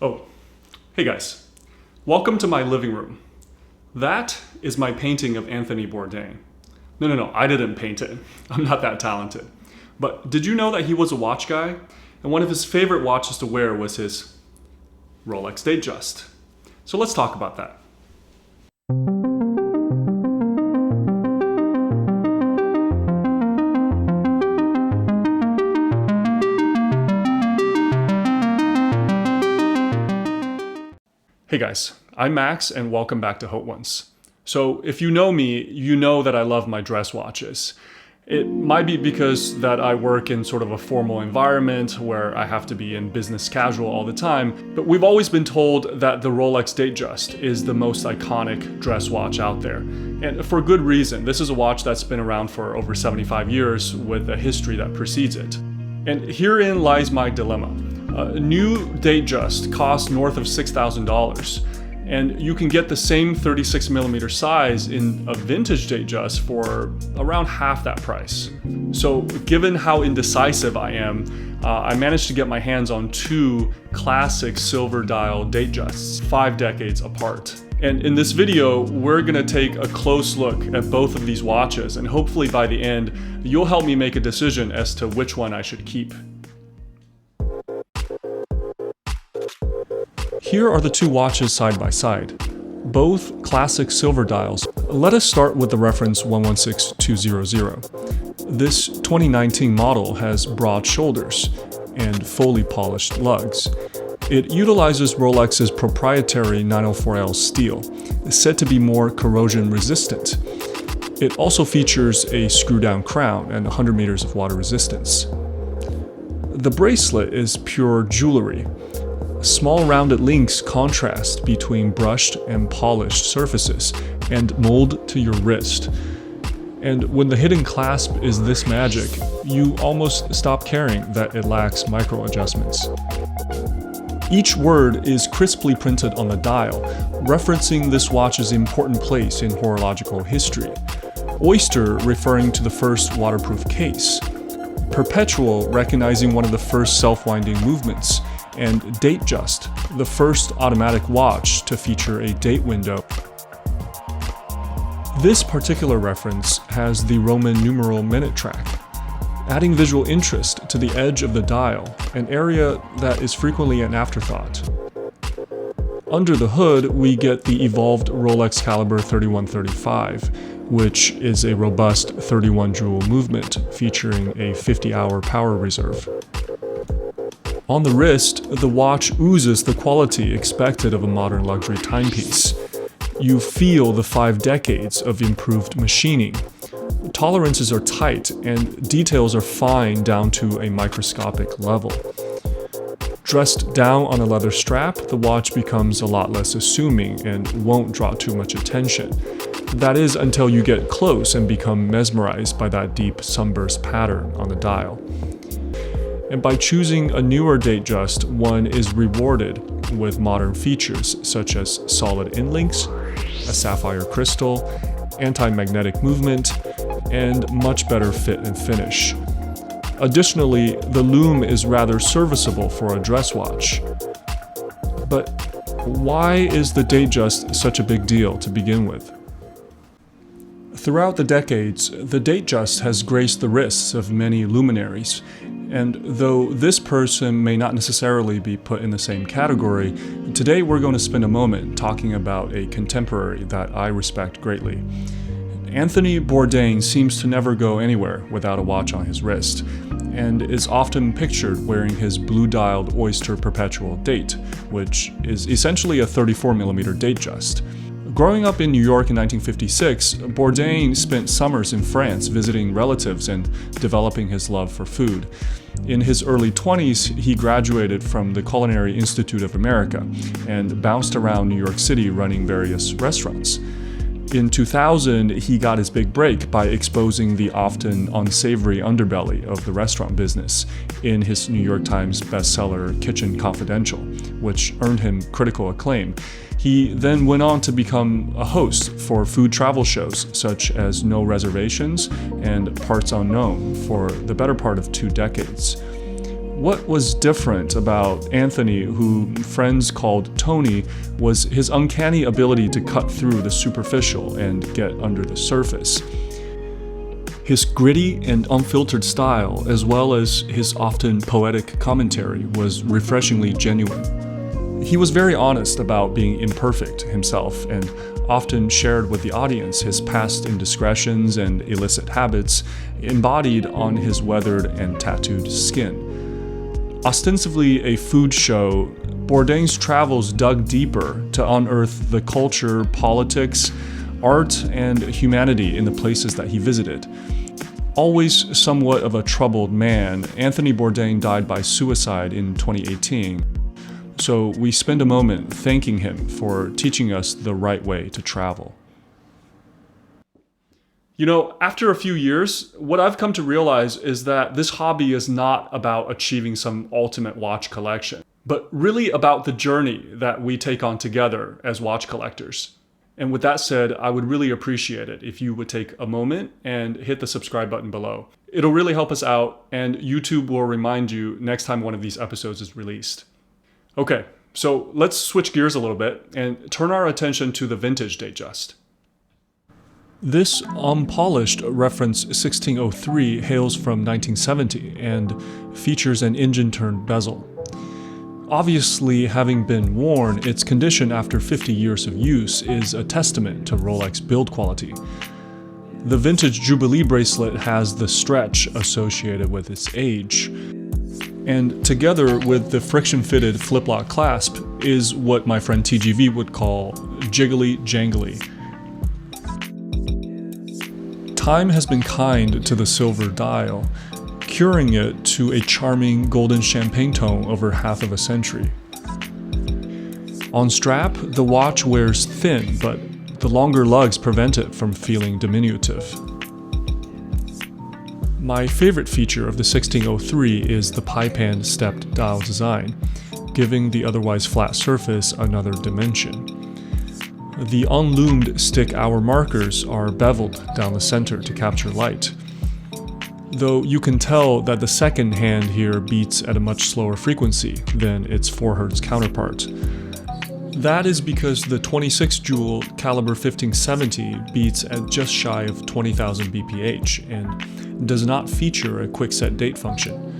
Oh, hey guys. Welcome to my living room. That is my painting of Anthony Bourdain. No, I didn't paint it. I'm not that talented. But did you know that he was a watch guy? And one of his favorite watches to wear was his Rolex Datejust. So let's talk about that. Hey guys, I'm Max and welcome back to Hot Ones. So if you know me, you know that I love my dress watches. It might be because that I work in sort of a formal environment where I have to be in business casual all the time, but we've always been told that the Rolex Datejust is the most iconic dress watch out there. And for good reason. This is a watch that's been around for over 75 years with a history that precedes it. And herein lies my dilemma. A new Datejust costs north of $6,000, and you can get the same 36mm size in a vintage Datejust for around half that price. So given how indecisive I am, I managed to get my hands on two classic silver dial Datejusts, 5 decades apart. And in this video, we're gonna take a close look at both of these watches, and hopefully by the end, you'll help me make a decision as to which one I should keep. Here are the two watches side by side, both classic silver dials. Let us start with the reference 116200. This 2019 model has broad shoulders and fully polished lugs. It utilizes Rolex's proprietary 904L steel, said to be more corrosion resistant. It also features a screw-down crown and 100 meters of water resistance. The bracelet is pure jewelry. Small rounded links contrast between brushed and polished surfaces and mold to your wrist. And when the hidden clasp is this magic, you almost stop caring that it lacks micro adjustments. Each word is crisply printed on the dial, referencing this watch's important place in horological history. Oyster referring to the first waterproof case. Perpetual recognizing one of the first self-winding movements. And Datejust, the first automatic watch to feature a date window. This particular reference has the Roman numeral minute track, adding visual interest to the edge of the dial, an area that is frequently an afterthought. Under the hood, we get the evolved Rolex caliber 3135, which is a robust 31 joule movement featuring a 50-hour power reserve. On the wrist, the watch oozes the quality expected of a modern luxury timepiece. You feel the 5 decades of improved machining. Tolerances are tight and details are fine down to a microscopic level. Dressed down on a leather strap, the watch becomes a lot less assuming and won't draw too much attention. That is until you get close and become mesmerized by that deep sunburst pattern on the dial. And by choosing a newer Datejust, one is rewarded with modern features such as solid inlinks, a sapphire crystal, antimagnetic movement, and much better fit and finish. Additionally, the lume is rather serviceable for a dress watch. But why is the Datejust such a big deal to begin with? Throughout the decades, the Datejust has graced the wrists of many luminaries, and though this person may not necessarily be put in the same category, today we're going to spend a moment talking about a contemporary that I respect greatly. Anthony Bourdain seems to never go anywhere without a watch on his wrist, and is often pictured wearing his blue-dialed Oyster Perpetual date, which is essentially a 34mm Datejust. Growing up in New York in 1956, Bourdain spent summers in France visiting relatives and developing his love for food. In his early 20s, he graduated from the Culinary Institute of America and bounced around New York City running various restaurants. In 2000, he got his big break by exposing the often unsavory underbelly of the restaurant business in his New York Times bestseller Kitchen Confidential, which earned him critical acclaim. He then went on to become a host for food travel shows such as No Reservations and Parts Unknown for the better part of 2 decades. What was different about Anthony, who friends called Tony, was his uncanny ability to cut through the superficial and get under the surface. His gritty and unfiltered style, as well as his often poetic commentary, was refreshingly genuine. He was very honest about being imperfect himself and often shared with the audience his past indiscretions and illicit habits embodied on his weathered and tattooed skin. Ostensibly a food show, Bourdain's travels dug deeper to unearth the culture, politics, art, and humanity in the places that he visited. Always somewhat of a troubled man, Anthony Bourdain died by suicide in 2018. So we spend a moment thanking him for teaching us the right way to travel. You know, after a few years, what I've come to realize is that this hobby is not about achieving some ultimate watch collection, but really about the journey that we take on together as watch collectors. And with that said, I would really appreciate it if you would take a moment and hit the subscribe button below. It'll really help us out, and YouTube will remind you next time one of these episodes is released. Okay, so let's switch gears a little bit and turn our attention to the vintage Datejust. This unpolished reference 1603 hails from 1970 and features an engine-turned bezel. Obviously, having been worn, its condition after 50 years of use is a testament to Rolex build quality. The vintage Jubilee bracelet has the stretch associated with its age, and together with the friction-fitted flip-lock clasp is what my friend TGV would call jiggly jangly. Time has been kind to the silver dial, curing it to a charming golden champagne tone over half of a century. On strap, the watch wears thin, but the longer lugs prevent it from feeling diminutive. My favorite feature of the 1603 is the pie-pan stepped dial design, giving the otherwise flat surface another dimension. The unlumed stick hour markers are beveled down the center to capture light, though you can tell that the second hand here beats at a much slower frequency than its 4 Hz counterpart. That is because the 26 jewel caliber 1570 beats at just shy of 20,000 bph and does not feature a quick set date function.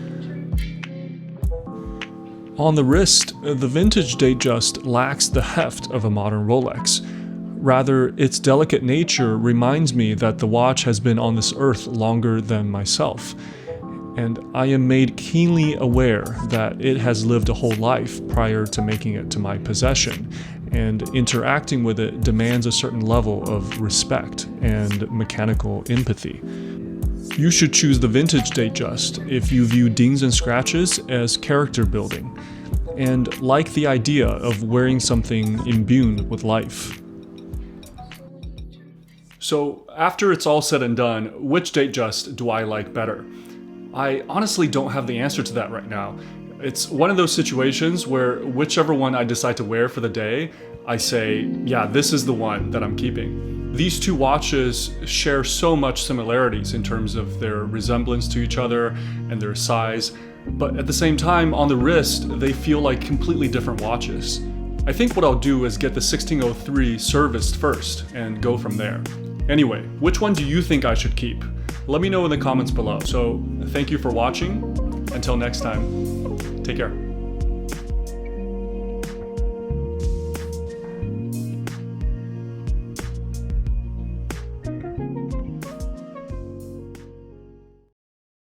On the wrist, the vintage Datejust lacks the heft of a modern Rolex. Rather, its delicate nature reminds me that the watch has been on this earth longer than myself, and I am made keenly aware that it has lived a whole life prior to making it to my possession, and interacting with it demands a certain level of respect and mechanical empathy. You should choose the vintage Datejust if you view dings and scratches as character building, and like the idea of wearing something imbued with life. So after it's all said and done, which Datejust do I like better? I honestly don't have the answer to that right now. It's one of those situations where whichever one I decide to wear for the day, I say, yeah, this is the one that I'm keeping. These two watches share so much similarities in terms of their resemblance to each other and their size, but at the same time, on the wrist, they feel like completely different watches. I think what I'll do is get the 1603 serviced first and go from there. Anyway, which one do you think I should keep? Let me know in the comments below. So thank you for watching. Until next time, take care.